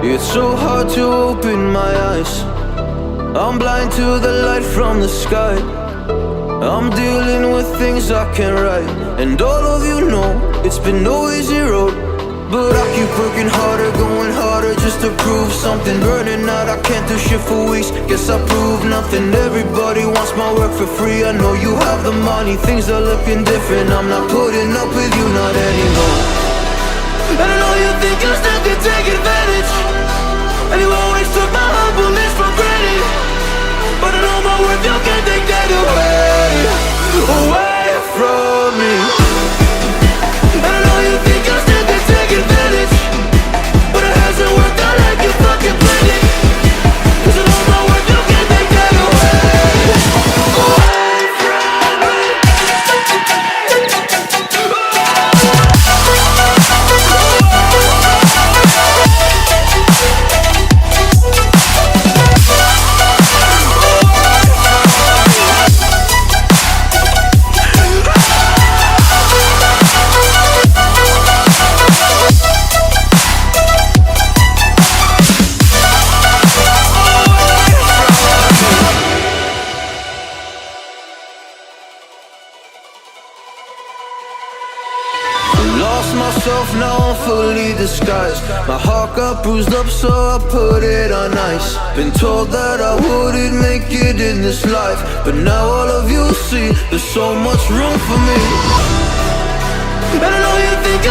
It's so hard to open my eyes. I'm blind to the light from the sky. I'm dealing with things I can't write, and all of you know it's been no easy road. But I keep working harder, going harder just to prove something. Burning out, I can't do shit for weeks. Guess I proved nothing. Everybody wants my work for free. I know you have the money, things are looking different. I'm not putting up with you, not anymore. And I know you think you still can take advantage, and you always took my humbleness for granted. But I know my worth, you can't take that away from me. And I know you think you still can take advantage, but it hasn't worked out like you fucking planned it. 'Cause I know my worth, you can't take that away from me. Lost myself, now I'm fully disguised. My heart got bruised up, so I put it on ice. Been told that I wouldn't make it in this life, but now all of you see there's so much room for me. And I know you think